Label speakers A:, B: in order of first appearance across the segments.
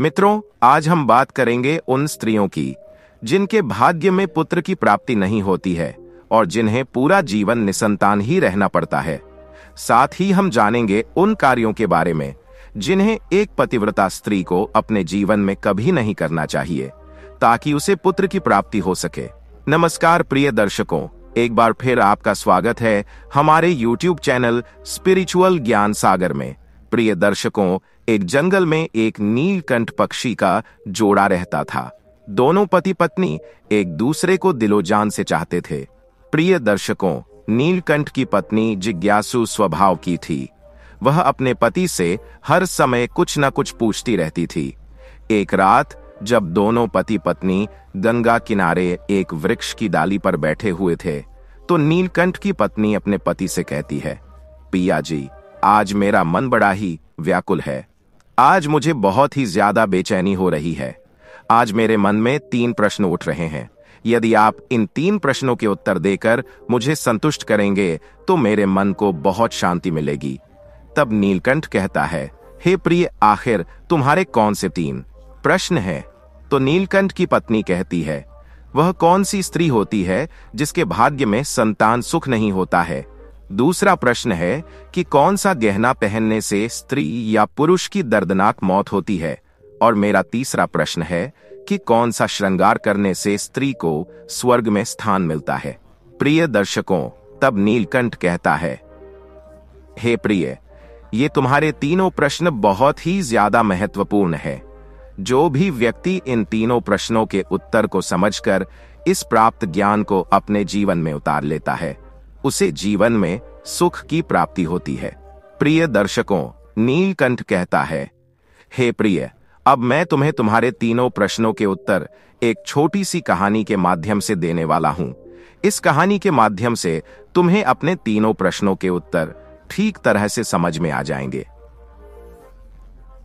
A: मित्रों, आज हम बात करेंगे उन स्त्रियों की जिनके भाग्य में पुत्र की प्राप्ति नहीं होती है और जिन्हें पूरा जीवन निसंतान ही रहना पड़ता है। साथ ही हम जानेंगे उन कार्यों के बारे में जिन्हें एक पतिव्रता स्त्री को अपने जीवन में कभी नहीं करना चाहिए ताकि उसे पुत्र की प्राप्ति हो सके। नमस्कार प्रिय दर्शकों, एक बार फिर आपका स्वागत है हमारे YouTube चैनल स्पिरिचुअल ज्ञान सागर में। प्रिय दर्शकों, एक जंगल में एक नीलकंठ पक्षी का जोड़ा रहता था। दोनों पति पत्नी एक दूसरे को दिलो जान से चाहते थे। प्रिय दर्शकों, नीलकंठ की पत्नी जिज्ञासु स्वभाव की थी। वह अपने पति से हर समय कुछ न कुछ पूछती रहती थी। एक रात जब दोनों पति पत्नी गंगा किनारे एक वृक्ष की डाली पर बैठे हुए थे, तो नीलकंठ की पत्नी अपने पति से कहती है, पिया जी, आज मेरा मन बड़ा ही व्याकुल है। आज मुझे बहुत ही ज्यादा बेचैनी हो रही है। आज मेरे मन में 3 प्रश्न उठ रहे हैं। यदि आप इन 3 प्रश्नों के उत्तर देकर मुझे संतुष्ट करेंगे तो मेरे मन को बहुत शांति मिलेगी। तब नीलकंठ कहता है, हे प्रिय, आखिर तुम्हारे कौन से 3 प्रश्न हैं? तो नीलकंठ की पत्नी कहती है, वह कौन सी स्त्री होती है जिसके भाग्य में संतान सुख नहीं होता है? दूसरा प्रश्न है कि कौन सा गहना पहनने से स्त्री या पुरुष की दर्दनाक मौत होती है? और मेरा तीसरा प्रश्न है कि कौन सा श्रृंगार करने से स्त्री को स्वर्ग में स्थान मिलता है? प्रिय दर्शकों, तब नीलकंठ कहता है, हे प्रिय, ये तुम्हारे तीनों प्रश्न बहुत ही ज्यादा महत्वपूर्ण है। जो भी व्यक्ति इन तीनों प्रश्नों के उत्तर को समझकर इस प्राप्त ज्ञान को अपने जीवन में उतार लेता है, उसे जीवन में सुख की प्राप्ति होती है। प्रिय दर्शकों, नीलकंठ कहता है, हे प्रिय, अब मैं तुम्हें तुम्हारे तीनों प्रश्नों के उत्तर एक छोटी सी कहानी के माध्यम से देने वाला हूं। इस कहानी के माध्यम से तुम्हें अपने तीनों प्रश्नों के उत्तर ठीक तरह से समझ में आ जाएंगे।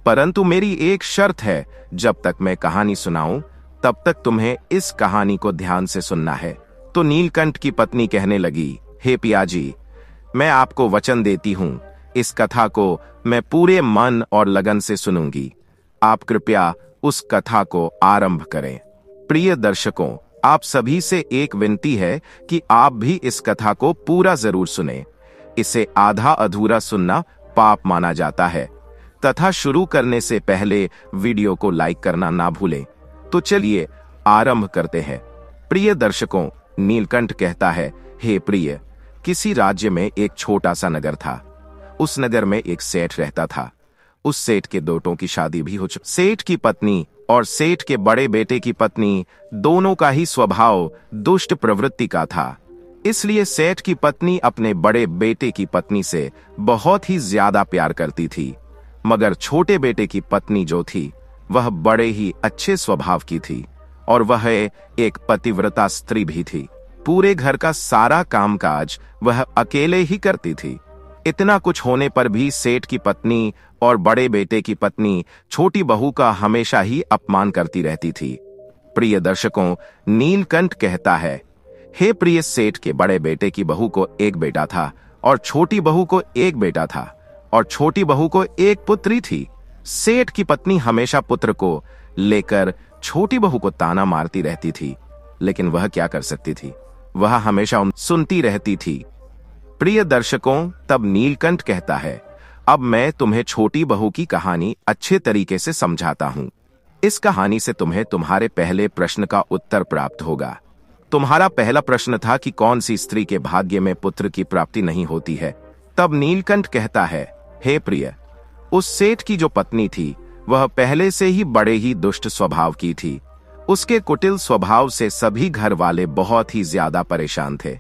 A: परंतु मेरी एक शर्त है, जब तक मैं कहानी सुनाऊं तब तक तुम्हें इस कहानी को ध्यान से सुनना है। तो नीलकंठ की पत्नी कहने लगी, हे पिया जी, मैं आपको वचन देती हूं, इस कथा को मैं पूरे मन और लगन से सुनूंगी। आप कृपया उस कथा को आरंभ करें। प्रिय दर्शकों, आप सभी से एक विनती है कि आप भी इस कथा को पूरा जरूर सुनें। इसे आधा अधूरा सुनना पाप माना जाता है तथा शुरू करने से पहले वीडियो को लाइक करना ना भूलें। तो चलिए आरंभ करते हैं। प्रिय दर्शकों, नीलकंठ कहता है, हे प्रिय, किसी राज्य में एक छोटा सा नगर था। उस नगर में एक सेठ रहता था। उस सेठ के बेटों की शादी भी हो चुकी। सेठ की पत्नी और सेठ के बड़े बेटे की पत्नी दोनों का ही स्वभाव दुष्ट प्रवृत्ति का था। इसलिए सेठ की पत्नी अपने बड़े बेटे की पत्नी से बहुत ही ज्यादा प्यार करती थी, मगर छोटे बेटे की पत्नी जो थी वह बड़े ही अच्छे स्वभाव की थी और वह एक पतिव्रता स्त्री भी थी। पूरे घर का सारा कामकाज वह अकेले ही करती थी। इतना कुछ होने पर भी सेठ की पत्नी और बड़े बेटे की पत्नी छोटी बहू का हमेशा ही अपमान करती रहती थी। प्रिय दर्शकों, नीलकंठ कहता है, हे प्रिय, सेठ के बड़े बेटे की बहू को एक बेटा था और छोटी बहू को एक बेटा था और छोटी बहू को एक पुत्री थी। सेठ की पत्नी हमेशा पुत्र को लेकर छोटी बहू को ताना मारती रहती थी, लेकिन वह क्या कर सकती थी? वह हमेशा सुनती रहती थी। प्रिय दर्शकों, तब नीलकंठ कहता है, अब मैं तुम्हें छोटी बहू की कहानी अच्छे तरीके से समझाता हूं। इस कहानी से तुम्हें तुम्हारे पहले प्रश्न का उत्तर प्राप्त होगा। तुम्हारा पहला प्रश्न था कि कौन सी स्त्री के भाग्य में पुत्र की प्राप्ति नहीं होती है। तब नीलकंठ कहता है, हे प्रिय, उस सेठ की जो पत्नी थी वह पहले से ही बड़े ही दुष्ट स्वभाव की थी। उसके कुटिल स्वभाव से सभी घर वाले बहुत ही ज्यादा परेशान थे,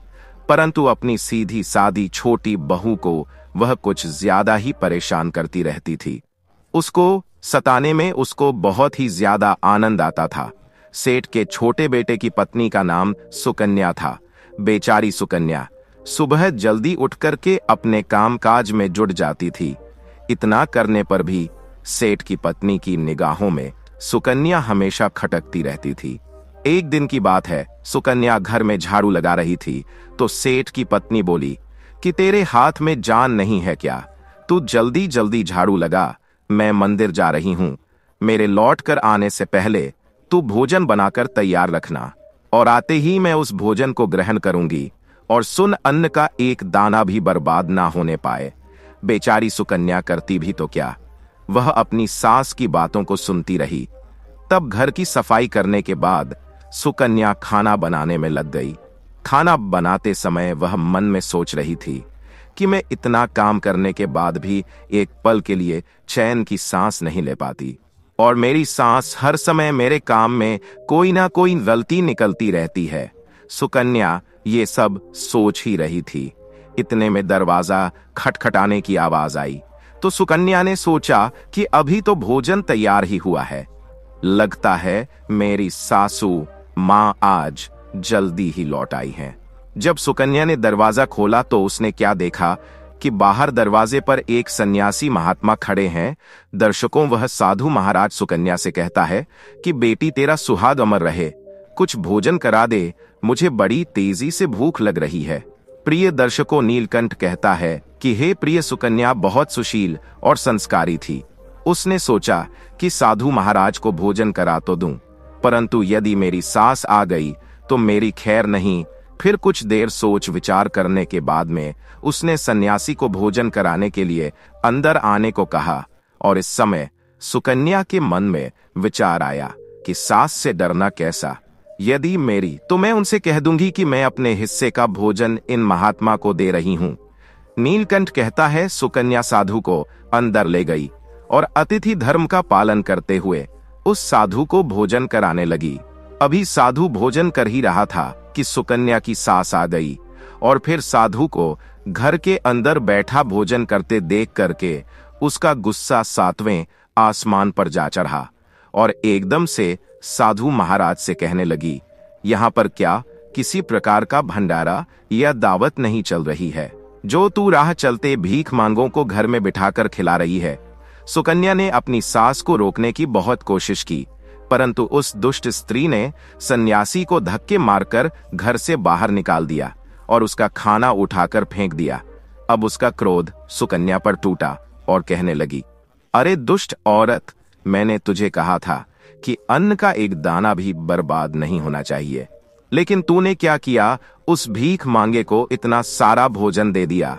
A: परंतु अपनी सीधी सादी छोटी बहू को वह कुछ ज्यादा ही परेशान करती रहती थी। उसको सताने में उसको बहुत ही ज्यादा आनंद आता था। सेठ के छोटे बेटे की पत्नी का नाम सुकन्या था। बेचारी सुकन्या सुबह जल्दी उठ करके अपने कामकाज में जुट जाती थी। इतना करने पर भी सेठ की पत्नी की निगाहों में सुकन्या हमेशा खटकती रहती थी। एक दिन की बात है, सुकन्या घर में झाड़ू लगा रही थी तो सेठ की पत्नी बोली कि तेरे हाथ में जान नहीं है क्या? तू जल्दी जल्दी झाड़ू लगा, मैं मंदिर जा रही हूं। मेरे लौट कर आने से पहले तू भोजन बनाकर तैयार रखना, और आते ही मैं उस भोजन को ग्रहण करूंगी, और सुन, अन्न का एक दाना भी बर्बाद ना होने पाए। बेचारी सुकन्या करती भी तो क्या, वह अपनी सास की बातों को सुनती रही। तब घर की सफाई करने के बाद सुकन्या खाना बनाने में लग गई। खाना बनाते समय वह मन में सोच रही थी कि मैं इतना काम करने के बाद भी एक पल के लिए चैन की सांस नहीं ले पाती, और मेरी सांस हर समय मेरे काम में कोई ना कोई गलती निकलती रहती है। सुकन्या ये सब सोच ही रही थी। इतने में दरवाजा खटखटाने की आवाज आई, तो सुकन्या ने सोचा कि अभी तो भोजन तैयार ही हुआ है, लगता है मेरी सासू मां आज जल्दी ही लौट आई हैं। जब सुकन्या ने दरवाजा खोला तो उसने क्या देखा कि बाहर दरवाजे पर एक सन्यासी महात्मा खड़े हैं। दर्शकों, वह साधु महाराज सुकन्या से कहता है कि बेटी तेरा सुहाग अमर रहे, कुछ भोजन करा दे, मुझे बड़ी तेजी से भूख लग रही है। प्रिय दर्शकों, नीलकंठ कहता है कि हे प्रिय सुकन्या बहुत सुशील और संस्कारी थी। उसने सोचा कि साधु महाराज को भोजन करा तो दूं, परंतु यदि मेरी सास आ गई तो मेरी खैर नहीं। फिर कुछ देर सोच विचार करने के बाद में उसने सन्यासी को भोजन कराने के लिए अंदर आने को कहा, और इस समय सुकन्या के मन में विचार आया कि सास से डरना कैसा, यदि मेरी तो मैं उनसे कह दूंगी कि मैं अपने हिस्से का भोजन इन महात्मा को दे रही हूं। नीलकंठ कहता है सुकन्या साधु को अंदर ले गई और अतिथि धर्म का पालन करते हुए उस साधु को भोजन कराने लगी। अभी साधु भोजन कर ही रहा था कि सुकन्या की सास आ गई, और फिर साधु को घर के अंदर बैठा भोजन करते देख करके उसका गुस्सा 7वें आसमान पर जा चढ़ा, और एकदम से साधु महाराज से कहने लगी, यहाँ पर क्या किसी प्रकार का भंडारा या दावत नहीं चल रही है, जो तू राह चलते भीख मांगों को घर में बिठाकर खिला रही है। सुकन्या ने अपनी सास को रोकने की बहुत कोशिश की, परंतु उस दुष्ट स्त्री ने सन्यासी को धक्के मारकर घर से बाहर निकाल दिया और उसका खाना उठाकर फेंक दिया। अब उसका क्रोध सुकन्या पर टूटा और कहने लगी, अरे दुष्ट औरत, मैंने तुझे कहा था कि अन्न का एक दाना भी बर्बाद नहीं होना चाहिए, लेकिन तूने क्या किया, उस भीख मांगे को इतना सारा भोजन दे दिया।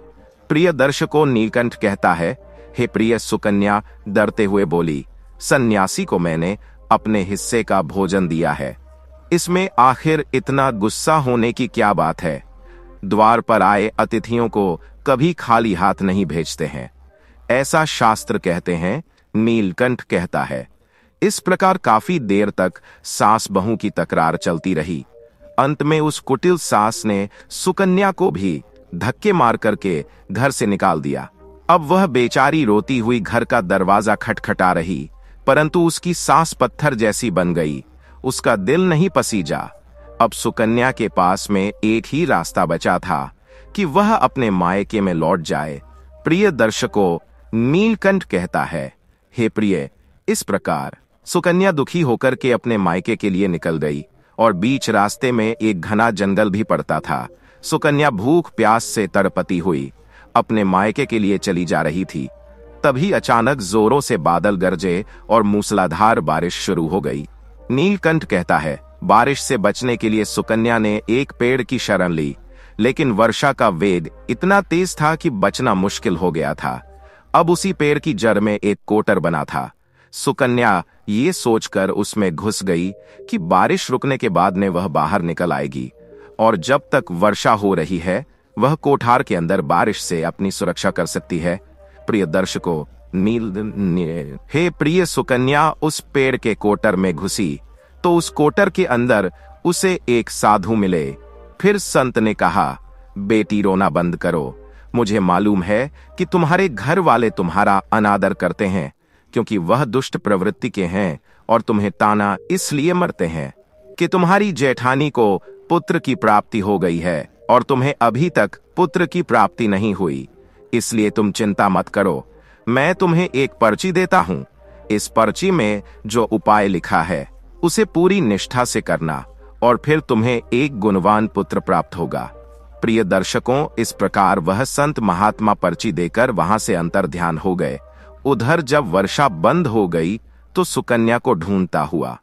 A: प्रिय दर्शकों, नीलकंठ कहता है, हे प्रिय सुकन्या डरते हुए बोली, सन्यासी को मैंने अपने हिस्से का भोजन दिया है, इसमें आखिर इतना गुस्सा होने की क्या बात है। द्वार पर आए अतिथियों को कभी खाली हाथ नहीं भेजते हैं, ऐसा शास्त्र कहते हैं। नीलकंठ कहता है, इस प्रकार काफी देर तक सास बहू की तकरार चलती रही। अंत में उस कुटिल सास ने सुकन्या को भी धक्के मार करके घर से निकाल दिया। अब वह बेचारी रोती हुई घर का दरवाजा खटखटा रही, परंतु उसकी सांस पत्थर जैसी बन गई, उसका दिल नहीं पसीजा। अब सुकन्या के पास में एक ही रास्ता बचा था कि वह अपने मायके में लौट जाए। प्रिय दर्शकों, नीलकंठ कहता है, हे प्रिय, इस प्रकार सुकन्या दुखी होकर के अपने मायके के लिए निकल गई, और बीच रास्ते में एक घना जंगल भी पड़ता था। सुकन्या भूख प्यास से तड़पती हुई अपने मायके के लिए चली जा रही थी। तभी अचानक जोरों से बादल गरजे और मूसलाधार बारिश शुरू हो गई। नीलकंठ कहता है, बारिश से बचने के लिए सुकन्या ने एक पेड़ की शरण ली, लेकिन वर्षा का वेग इतना तेज था कि बचना मुश्किल हो गया था। अब उसी पेड़ की जड़ में एक कोटर बना था। सुकन्या ये सोचकर उसमें घुस गई कि बारिश रुकने के बाद में वह बाहर निकल आएगी, और जब तक वर्षा हो रही है वह कोठार के अंदर बारिश से अपनी सुरक्षा कर सकती है। प्रिय दर्शकों, हे प्रिय सुकन्या उस पेड़ के कोटर में घुसी तो उस कोटर के अंदर उसे एक साधु मिले। फिर संत ने कहा, बेटी रोना बंद करो, मुझे मालूम है कि तुम्हारे घर वाले तुम्हारा अनादर करते हैं, क्योंकि वह दुष्ट प्रवृत्ति के हैं, और तुम्हें ताना इसलिए मरते हैं कि तुम्हारी जेठानी को पुत्र की प्राप्ति हो गई है और तुम्हें अभी तक पुत्र की प्राप्ति नहीं हुई। इसलिए तुम चिंता मत करो, मैं तुम्हें एक पर्ची देता हूं। इस पर्ची में जो उपाय लिखा है उसे पूरी निष्ठा से करना, और फिर तुम्हें एक गुणवान पुत्र प्राप्त होगा। प्रिय दर्शकों, इस प्रकार वह संत महात्मा पर्ची देकर वहां से अंतर ध्यान हो गए। उधर जब वर्षा बंद हो गई तो सुकन्या को ढूंढता हुआ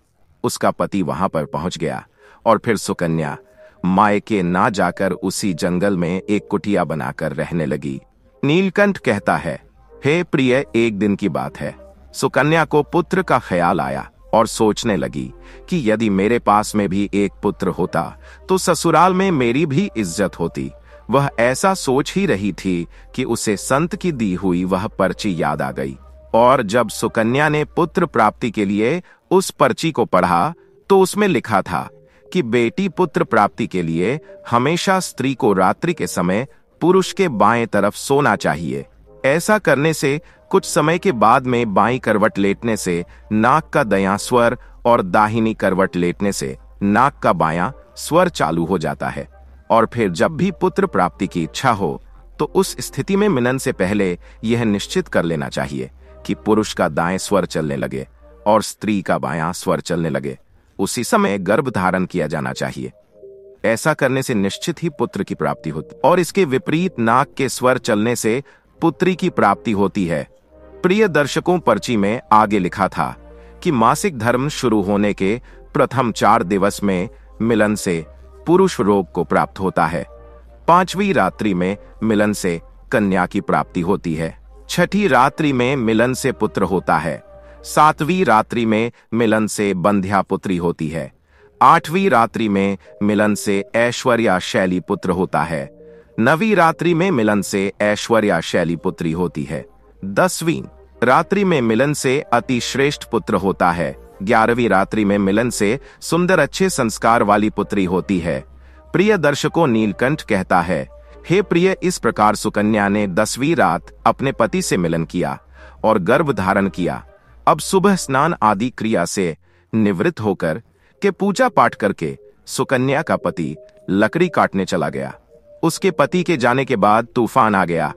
A: उसका पति वहां पर पहुंच गया और फिर सुकन्या मायके ना जाकर उसी जंगल में एक कुटिया बनाकर रहने लगी। नीलकंठ कहता है, हे प्रिय, एक दिन की बात है, सुकन्या को पुत्र का ख्याल आया और सोचने लगी कि यदि मेरे पास में भी एक पुत्र होता तो ससुराल में मेरी भी इज्जत होती। वह ऐसा सोच ही रही थी कि उसे संत की दी हुई वह पर्ची याद आ गई, और जब सुकन्या ने पुत्र प्राप्ति के लिए उस पर्ची को पढ़ा तो उसमें लिखा था कि बेटी पुत्र प्राप्ति के लिए हमेशा स्त्री को रात्रि के समय पुरुष के बाएं तरफ सोना चाहिए। ऐसा करने से कुछ समय के बाद में बाईं करवट लेटने से नाक का दायां स्वर और दाहिनी करवट लेटने से नाक का बायां स्वर चालू हो जाता है, और फिर जब भी पुत्र प्राप्ति की इच्छा हो तो उस स्थिति में मिलन से पहले यह निश्चित कर लेना चाहिए कि पुरुष का दाएं स्वर चलने लगे और स्त्री का बायां स्वर चलने लगे। उसी समय गर्भ धारण किया जाना चाहिए। ऐसा करने से निश्चित ही पुत्र की प्राप्ति होती, और इसके विपरीत नाक के स्वर चलने से पुत्री की प्राप्ति होती है। प्रिय दर्शकों, पर्ची में आगे लिखा था कि मासिक धर्म शुरू होने के प्रथम 4 दिवस में मिलन से पुरुष रोग को प्राप्त होता है। 5वीं रात्रि में मिलन से कन्या की प्राप्ति होती है। 6ठी रात्रि में मिलन से पुत्र होता है। 7वीं रात्रि में मिलन से बंध्या पुत्री होती है। 8वीं रात्रि में मिलन से ऐश्वर्याशैली पुत्र होता है। 9वीं रात्रि में मिलन से ऐश्वर्याशैली पुत्री होती है। 10वीं रात्रि में मिलन से अति श्रेष्ठ पुत्र होता है। 11वीं रात्रि में मिलन से सुंदर अच्छे संस्कार वाली पुत्री होती है। प्रिय दर्शकों, नीलकंठ कहता है, हे प्रिय, इस प्रकार सुकन्या ने 10वीं रात अपने पति से मिलन किया और गर्भ धारण किया। अब सुबह स्नान आदि क्रिया से निवृत्त होकर के पूजा पाठ करके सुकन्या का पति लकड़ी काटने चला गया। उसके पति के जाने के बाद तूफान आ गया।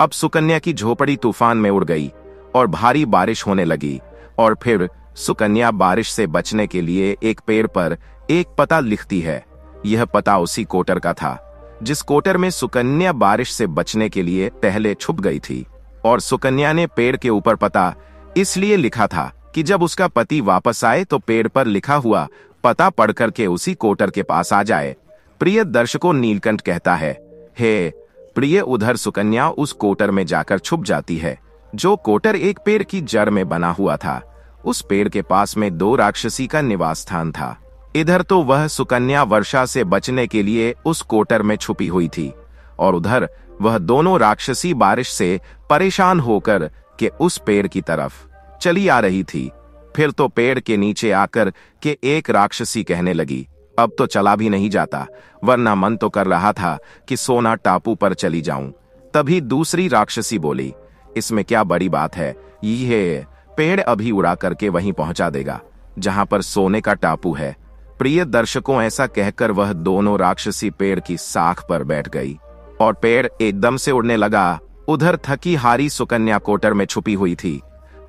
A: अब सुकन्या की झोपड़ी तूफान में उड़ गई और भारी बारिश होने लगी, और फिर सुकन्या बारिश से बचने के लिए एक पेड़ पर एक पता लिखती है। यह पता उसी कोटर का था जिस कोटर में सुकन्या बारिश से बचने के लिए पहले छुप गई थी, और सुकन्या ने पेड़ के ऊपर पता इसलिए लिखा था कि जब उसका पति वापस आए तो पेड़ पर लिखा हुआ पता पढ़कर के उसी कोटर के पास आ जाए। प्रिय दर्शकों, नीलकंठ कहता है, हे प्रिय, उधर सुकन्या उस कोटर में जाकर छुप जाती है। जो कोटर एक पेड़ की जड़ में बना हुआ था, उस पेड़ के पास में 2 राक्षसी का निवास स्थान था। इधर तो वह सुकन्या वर्षा से बचने के लिए उस कोटर में छुपी हुई थी, और उधर वह दोनों राक्षसी बारिश से परेशान होकर के उस पेड़ की तरफ चली आ रही थी। फिर तो पेड़ के नीचे आकर के एक राक्षसी कहने लगी, अब तो चला भी नहीं जाता, वरना मन तो कर रहा था कि सोना टापू पर चली जाऊं। तभी दूसरी राक्षसी बोली, इसमें क्या बड़ी बात है, ये पेड़ अभी उड़ा करके वहीं पहुंचा देगा जहां पर सोने का टापू है। प्रिय दर्शकों, ऐसा कहकर वह दोनों राक्षसी पेड़ की साख पर बैठ गई और पेड़ एकदम से उड़ने लगा। उधर थकी हारी सुकन्या कोटर में छुपी हुई थी।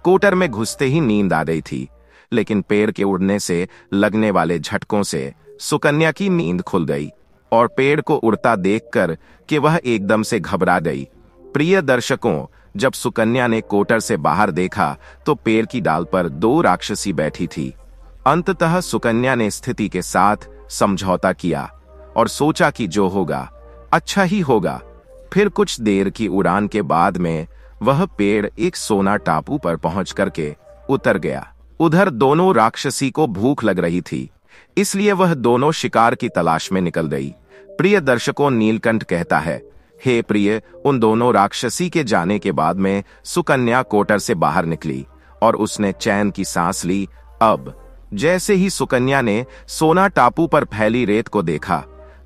A: कोटर में घुसते ही नींद आ गई थी, लेकिन पेड़ के उड़ने से लगने वाले झटकों से सुकन्या की नींद खुल गई और पेड़ को उड़ता देखकर कि वह एकदम से घबरा गई। प्रिय दर्शकों, जब सुकन्या ने कोटर से बाहर देखा तो पेड़ की डाल पर 2 राक्षसी बैठी थी। अंततः सुकन्या ने स्थिति के साथ समझौता किया और सोचा कि जो होगा अच्छा ही होगा। फिर कुछ देर की उड़ान के बाद में वह पेड़ एक सोना टापू पर पहुंच करके उतर गया। उधर दोनों राक्षसी को भूख लग रही थी, इसलिए वह दोनों शिकार की तलाश में निकल गई। प्रिय दर्शकों, नीलकंठ कहता है, हे प्रिय, उन दोनों राक्षसी के जाने के बाद में सुकन्या कोटर से बाहर निकली और उसने चैन की सांस ली। अब जैसे ही सुकन्या ने सोना टापू पर फैली रेत को देखा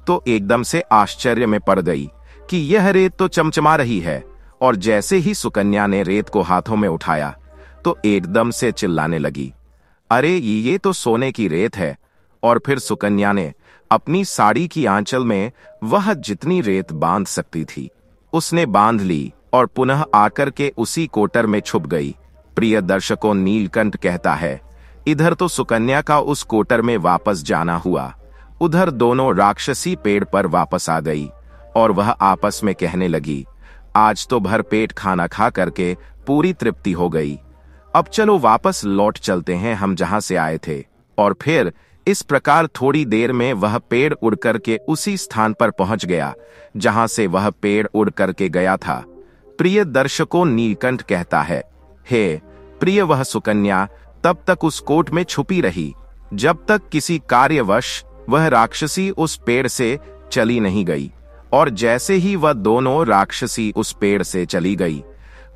A: तो एकदम से आश्चर्य में पड़ गई कि यह रेत तो चमचमा रही है, और जैसे ही सुकन्या ने रेत को हाथों में उठाया तो एकदम से चिल्लाने लगी, अरे ये तो सोने की रेत है। और फिर सुकन्या ने अपनी साड़ी की आंचल में वह जितनी रेत बांध सकती थी उसने बांध ली और पुनः आकर के उसी कोटर में छुप गई। प्रिय दर्शकों, नीलकंठ कहता है, इधर तो सुकन्या का उस कोटर में वापस जाना हुआ, उधर दोनों राक्षसी पेड़ पर वापस आ गई और वह आपस में कहने लगी, आज तो भर पेट खाना खा करके पूरी तृप्ति हो गई। अब चलो वापस लौट चलते हैं हम जहां से आए थे। और फिर इस प्रकार थोड़ी देर में वह पेड़ उड़ करके उसी स्थान पर पहुंच गया जहां से वह पेड़ उड़ करके गया था। प्रिय दर्शकों, नीलकंठ कहता है, हे प्रिय, वह सुकन्या तब तक उस कोट में छुपी रही जब तक किसी कार्यवश वह राक्षसी उस पेड़ से चली नहीं गई। और जैसे ही वह दोनों राक्षसी उस पेड़ से चली गई,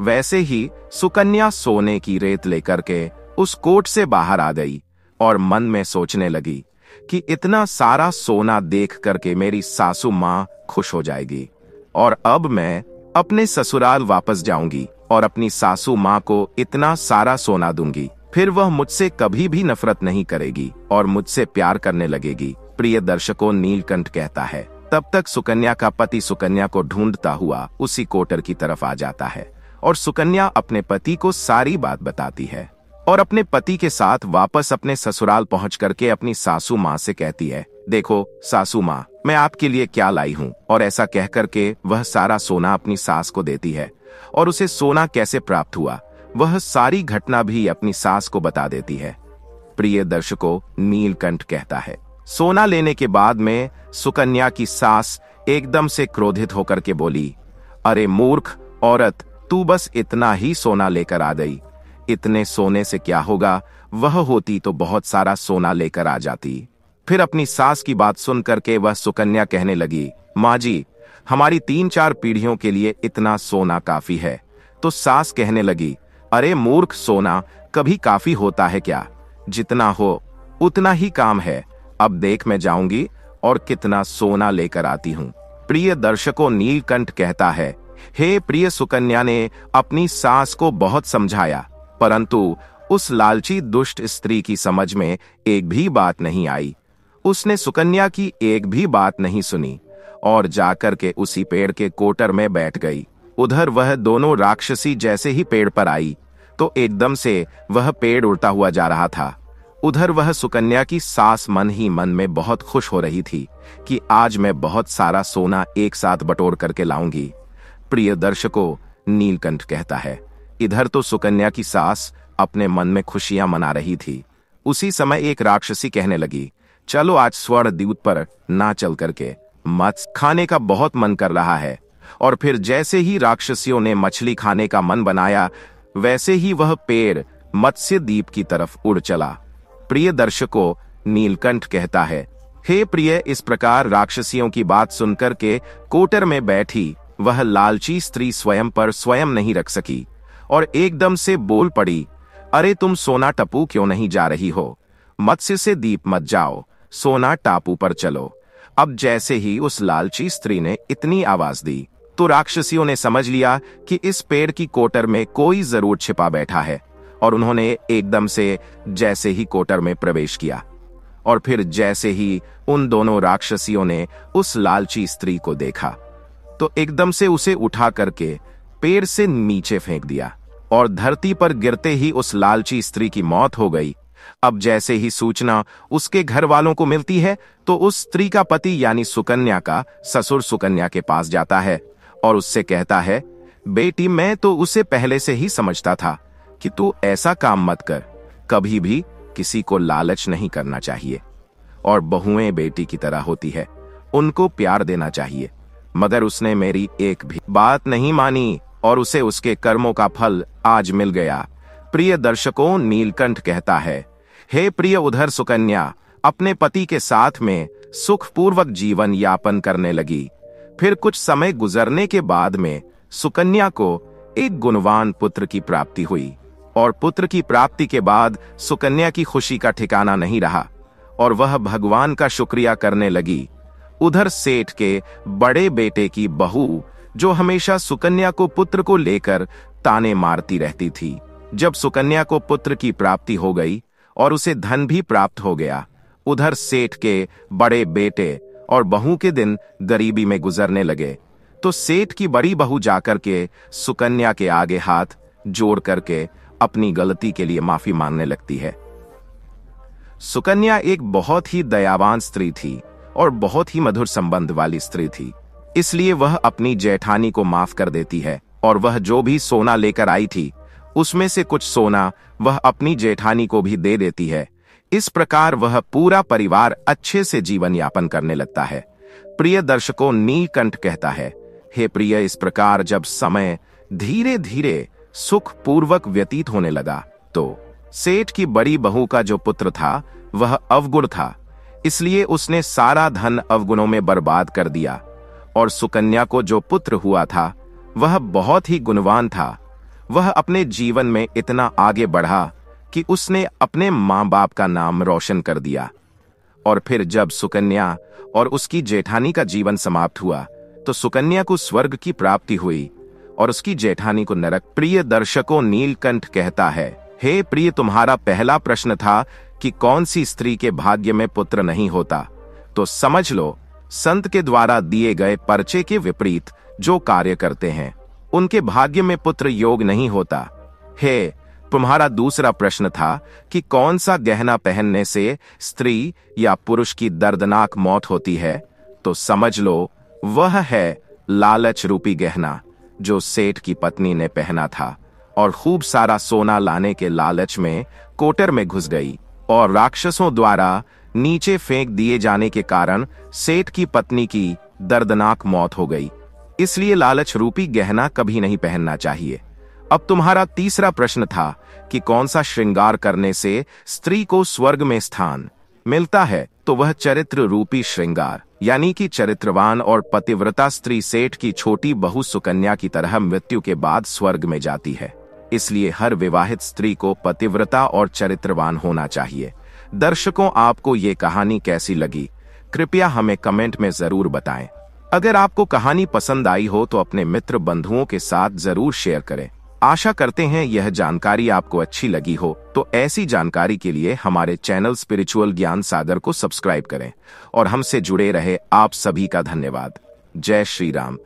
A: वैसे ही सुकन्या सोने की रेत लेकर के उस कोट से बाहर आ गई और मन में सोचने लगी कि इतना सारा सोना देख करके मेरी सासू माँ खुश हो जाएगी और अब मैं अपने ससुराल वापस जाऊंगी और अपनी सासू माँ को इतना सारा सोना दूंगी। फिर वह मुझसे कभी भी नफरत नहीं करेगी और मुझसे प्यार करने लगेगी। प्रिय दर्शकों, नीलकंठ कहता है, तब तक सुकन्या का पति सुकन्या को ढूंढता हुआ उसी कोटर की तरफ आ जाता है और सुकन्या अपने पति को सारी बात बताती है और अपने पति के साथ वापस अपने ससुराल पहुंच करके अपनी सासू माँ से कहती है, देखो सासू माँ, मैं आपके लिए क्या लाई हूँ। और ऐसा कह करके वह सारा सोना अपनी सास को देती है और उसे सोना कैसे प्राप्त हुआ वह सारी घटना भी अपनी सास को बता देती है। प्रिय दर्शकों, नीलकंठ कहता है, सोना लेने के बाद में सुकन्या की सास एकदम से क्रोधित होकर के बोली, अरे मूर्ख औरत, तू बस इतना ही सोना लेकर आ गई। इतने सोने से क्या होगा, वह होती तो बहुत सारा सोना लेकर आ जाती। फिर अपनी सास की बात सुन करके वह सुकन्या कहने लगी, माँ जी, हमारी 3-4 पीढ़ियों के लिए इतना सोना काफी है। तो सास कहने लगी, अरे मूर्ख, सोना कभी काफी होता है क्या? जितना हो उतना ही काम है। अब देख, मैं जाऊंगी और कितना सोना लेकर आती हूँ। प्रिय दर्शकों, नीलकंठ कहता है, हे प्रिय, सुकन्या ने अपनी सास को बहुत समझाया, परंतु उस लालची दुष्ट स्त्री की समझ में एक भी बात नहीं आई। उसने सुकन्या की एक भी बात नहीं सुनी और जाकर के उसी पेड़ के कोटर में बैठ गई। उधर वह दोनों राक्षसी जैसे ही पेड़ पर आई तो एकदम से वह पेड़ उड़ता हुआ जा रहा था। उधर वह सुकन्या की सास मन ही मन में बहुत खुश हो रही थी कि आज मैं बहुत सारा सोना एक साथ बटोर करके लाऊंगी। प्रिय दर्शकों, नीलकंठ कहता है, इधर तो सुकन्या की सास अपने मन में खुशियां मना रही थी। उसी समय एक राक्षसी कहने लगी, चलो आज स्वर्ण द्वीप पर ना चल करके मत्स्य खाने का बहुत मन कर रहा है। और फिर जैसे ही राक्षसियों ने मछली खाने का मन बनाया, वैसे ही वह पेड़ मत्स्य द्वीप की तरफ उड़ चला। प्रिय दर्शकों, नीलकंठ कहता है, हे प्रिय, इस प्रकार राक्षसियों की बात सुनकर के कोटर में बैठी वह लालची स्त्री स्वयं पर स्वयं नहीं रख सकी और एकदम से बोल पड़ी, अरे तुम सोना टपू क्यों नहीं जा रही हो? मत्स्य से द्वीप मत जाओ, सोना टापू पर चलो। अब जैसे ही उस लालची स्त्री ने इतनी आवाज दी तो राक्षसियों ने समझ लिया कि इस पेड़ की कोटर में कोई जरूर छिपा बैठा है और उन्होंने एकदम से जैसे ही कोटर में प्रवेश किया और फिर जैसे ही उन दोनों राक्षसियों ने उस लालची स्त्री को देखा तो एकदम से उसे उठा करके पेड़ से नीचे फेंक दिया और धरती पर गिरते ही उस लालची स्त्री की मौत हो गई। अब जैसे ही सूचना उसके घर वालों को मिलती है तो उस स्त्री का पति यानी सुकन्या का ससुर सुकन्या के पास जाता है और उससे कहता है, बेटी, मैं तो उसे पहले से ही समझता था कि तू ऐसा काम मत कर। कभी भी किसी को लालच नहीं करना चाहिए और बहुएं बेटी की तरह होती है, उनको प्यार देना चाहिए। मगर उसने मेरी एक भी बात नहीं मानी और उसे उसके कर्मों का फल आज मिल गया। प्रिय दर्शकों, नीलकंठ कहता है, हे प्रिय, उधर सुकन्या अपने पति के साथ में सुखपूर्वक जीवन यापन करने लगी। फिर कुछ समय गुजरने के बाद में सुकन्या को एक गुणवान पुत्र की प्राप्ति हुई और पुत्र की प्राप्ति के बाद सुकन्या की खुशी का ठिकाना नहीं रहा और वह भगवान का शुक्रिया करने लगी। उधर सेठ के बड़े बेटे की बहू, जो हमेशा सुकन्या को पुत्र को लेकर ताने मारती रहती थी, जब सुकन्या को पुत्र की प्राप्ति हो गई और उसे धन भी प्राप्त हो गया, उधर सेठ के बड़े बेटे और बहू के दिन गरीबी में गुजरने लगे तो सेठ की बड़ी बहू जाकर के सुकन्या के आगे हाथ जोड़ करके अपनी गलती के लिए माफी मांगने लगती है। सुकन्या एक बहुत ही दयावान स्त्री थी और बहुत ही मधुर संबंध वाली स्त्री थी, इसलिए वह अपनी जेठानी को माफ कर देती है और वह जो भी सोना लेकर आई थी उसमें से कुछ सोना वह अपनी जेठानी को भी दे देती है। इस प्रकार वह पूरा परिवार अच्छे से जीवन यापन करने लगता है। प्रिय दर्शकों, नीलकंठ कहता है, हे प्रिय, इस प्रकार जब समय धीरे धीरे सुख पूर्वक व्यतीत होने लगा तो सेठ की बड़ी बहू का जो पुत्र था वह अवगुण था, इसलिए उसने सारा धन अवगुणों में बर्बाद कर दिया। और सुकन्या को जो पुत्र हुआ था वह बहुत ही गुणवान था। वह अपने जीवन में इतना आगे बढ़ा कि उसने अपने माँ बाप का नाम रोशन कर दिया। और फिर जब सुकन्या और उसकी जेठानी का जीवन समाप्त हुआ तो सुकन्या को स्वर्ग की प्राप्ति हुई और उसकी जेठानी को नरक। प्रिय दर्शकों, नीलकंठ कहता है, हे प्रिय, तुम्हारा पहला प्रश्न था कि कौन सी स्त्री के भाग्य में पुत्र नहीं होता, तो समझ लो, संत के द्वारा दिए गए पर्चे के विपरीत जो कार्य करते हैं उनके भाग्य में पुत्र योग नहीं होता। हे, तुम्हारा दूसरा प्रश्न था कि कौन सा गहना पहनने से स्त्री या पुरुष की दर्दनाक मौत होती है, तो समझ लो, वह है लालच रूपी गहना जो सेठ की पत्नी ने पहना था और खूब सारा सोना लाने के लालच में कोटर में घुस गई और राक्षसों द्वारा नीचे फेंक दिए जाने के कारण सेठ की पत्नी की दर्दनाक मौत हो गई। इसलिए लालच रूपी गहना कभी नहीं पहनना चाहिए। अब तुम्हारा तीसरा प्रश्न था कि कौन सा श्रृंगार करने से स्त्री को स्वर्ग में स्थान मिलता है, तो वह चरित्र रूपी श्रृंगार, यानी कि चरित्रवान और पतिव्रता स्त्री सेठ की छोटी बहू सुकन्या की तरह मृत्यु के बाद स्वर्ग में जाती है। इसलिए हर विवाहित स्त्री को पतिव्रता और चरित्रवान होना चाहिए। दर्शकों, आपको ये कहानी कैसी लगी, कृपया हमें कमेंट में जरूर बताएं। अगर आपको कहानी पसंद आई हो तो अपने मित्र बंधुओं के साथ जरूर शेयर करें। आशा करते हैं यह जानकारी आपको अच्छी लगी हो, तो ऐसी जानकारी के लिए हमारे चैनल स्पिरिचुअल ज्ञान सागर को सब्सक्राइब करें और हमसे जुड़े रहे। आप सभी का धन्यवाद। जय श्री राम।